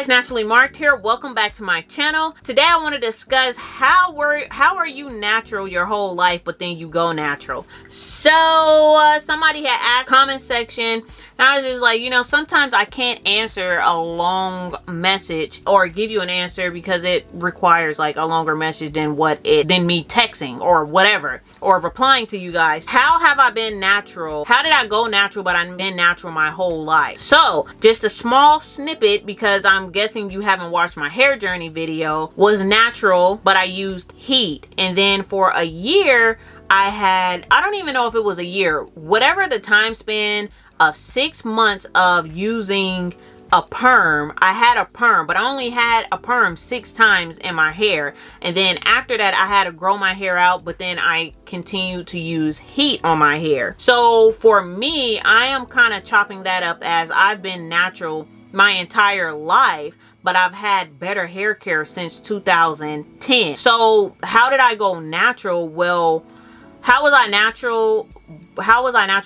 guys, Naturally Marked here. Welcome back to my channel. Today I want to discuss how are you natural your whole life but then you go natural. So somebody had asked comment section, and I was just like, you know, sometimes I can't answer a long message or give you an answer because it requires like a longer message than me texting or whatever, or replying to you guys. How have I been natural? How did I go natural but I've been natural my whole life? So just a small snippet, because I'm guessing you haven't watched my hair journey video, was natural, but I used heat. And then for a year I don't even know if it was a year, whatever the time span of 6 months of using a perm. I had a perm, but I only had a perm 6 times in my hair, and then after that I had to grow my hair out, but then I continued to use heat on my hair. So for me, I am kind of chopping that up as I've been natural my entire life, but I've had better hair care since 2010. So how did I go natural? Well, how was I natural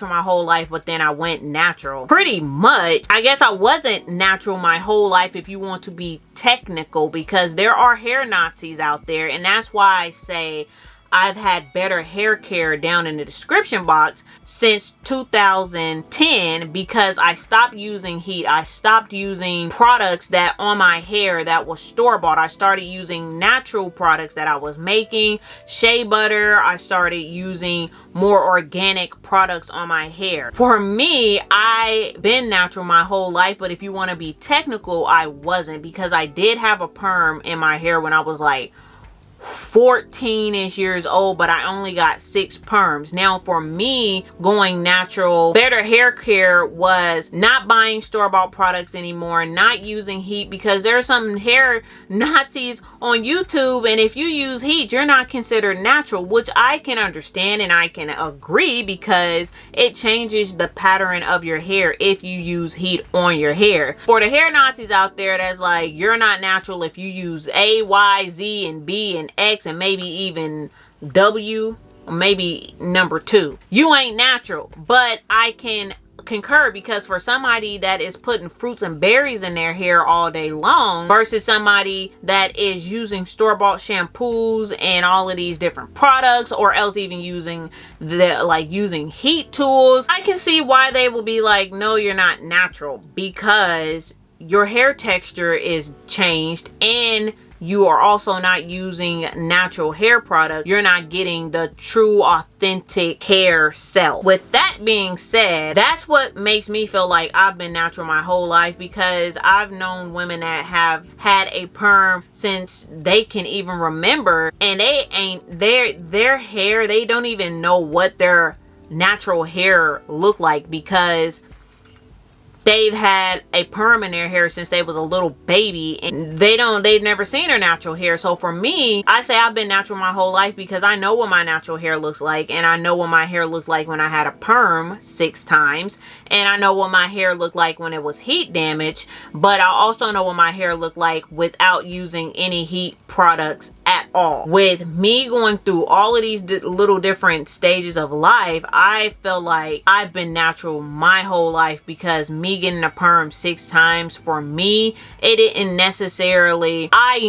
my whole life but then I went natural? Pretty much, I guess I wasn't natural my whole life if you want to be technical, because there are hair Nazis out there, and that's why I say I've had better hair care down in the description box since 2010, because I stopped using heat. I stopped using products that on my hair that was store-bought. I started using natural products that I was making, shea butter. I started using more organic products on my hair. For me, I've been natural my whole life, but if you want to be technical, I wasn't, because I did have a perm in my hair when I was like 14-ish years old, but I only got 6 perms. Now for me, going natural, better hair care was not buying store-bought products anymore, not using heat, because there are some hair Nazis on YouTube, and if you use heat, you're not considered natural, which I can understand and I can agree, because it changes the pattern of your hair if you use heat on your hair. For the hair Nazis out there that's like, you're not natural if you use A, Y, Z, and B, and X, and maybe even W, or maybe number 2, you ain't natural. But I can concur, because for somebody that is putting fruits and berries in their hair all day long versus somebody that is using store-bought shampoos and all of these different products, or else even using using heat tools, I can see why they will be like, no, you're not natural, because your hair texture is changed and you are also not using natural hair products. You're not getting the true authentic hair self. With that being said, that's what makes me feel like I've been natural my whole life, because I've known women that have had a perm since they can even remember, and they ain't their hair, they don't even know what their natural hair look like, because they've had a perm in their hair since they was a little baby, and they've never seen their natural hair. So for me, I say I've been natural my whole life, because I know what my natural hair looks like, and I know what my hair looked like when I had a perm 6 times, and I know what my hair looked like when it was heat damage, but I also know what my hair looked like without using any heat products at all. With me going through all of these little different stages of life, I feel like I've been natural my whole life, because me getting a perm 6 times, for me, it didn't necessarily, I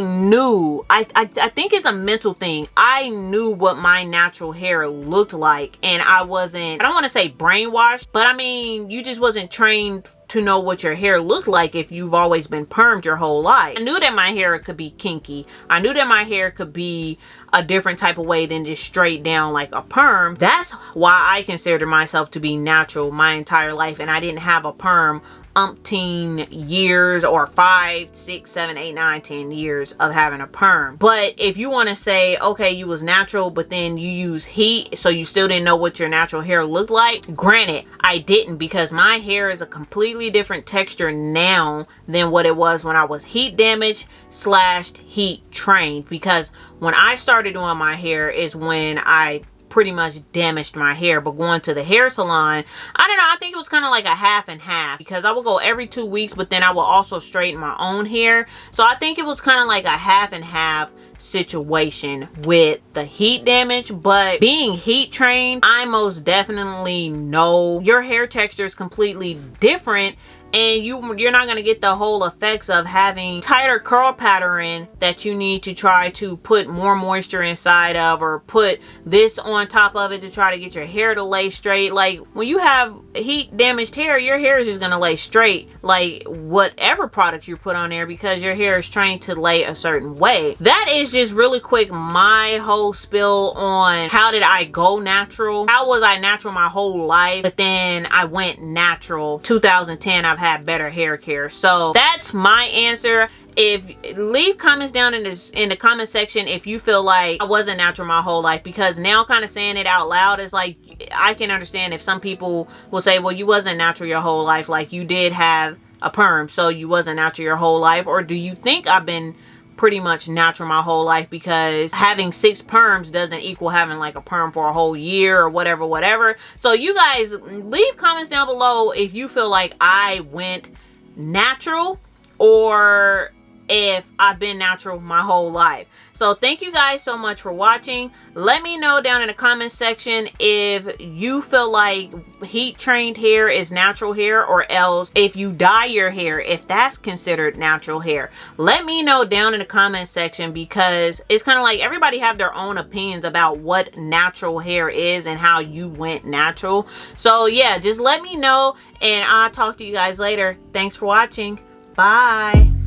think it's a mental thing. I knew what my natural hair looked like, and I don't want to say brainwashed, but I mean, you just wasn't trained to know what your hair looked like if you've always been permed your whole life. I knew that my hair could be kinky. I knew that my hair could be a different type of way than just straight down like a perm. That's why I consider myself to be natural my entire life, and I didn't have a perm umpteen years, or 5, 6, 7, 8, 9, 10 years of having a perm. But if you want to say, okay, you was natural but then you use heat, so you still didn't know what your natural hair looked like, granted, I didn't, because my hair is a completely different texture now than what it was when I was heat damaged / heat trained, because when I started doing my hair is when I pretty much damaged my hair. But going to the hair salon, I don't know, I think it was kind of like a half and half, because I would go every 2 weeks, but then I would also straighten my own hair. So I think it was kind of like a half and half situation with the heat damage. But being heat trained, I most definitely know your hair texture is completely different and you're not going to get the whole effects of having tighter curl pattern that you need to try to put more moisture inside of, or put this on top of it to try to get your hair to lay straight. Like when you have heat damaged hair, your hair is just going to lay straight like whatever product you put on there, because your hair is trained to lay a certain way. That is just really quick my whole spill on how did I go natural. How was I natural my whole life, but then I went natural 2010. I've had better hair care. So that's my answer. Leave comments down in the comment section if you feel like I wasn't natural my whole life, because now kind of saying it out loud is like, I can understand if some people will say, well, you wasn't natural your whole life, like you did have a perm, so you wasn't natural your whole life. Or do you think I've been pretty much natural my whole life, because having 6 perms doesn't equal having like a perm for a whole year or whatever. So you guys leave comments down below if you feel like I went natural, or if I've been natural my whole life. So thank you guys so much for watching. Let me know down in the comment section if you feel like heat trained hair is natural hair, or else if you dye your hair, if that's considered natural hair. Let me know down in the comment section, because it's kind of like everybody have their own opinions about what natural hair is and how you went natural. So yeah, just let me know, and I'll talk to you guys later. Thanks for watching. Bye.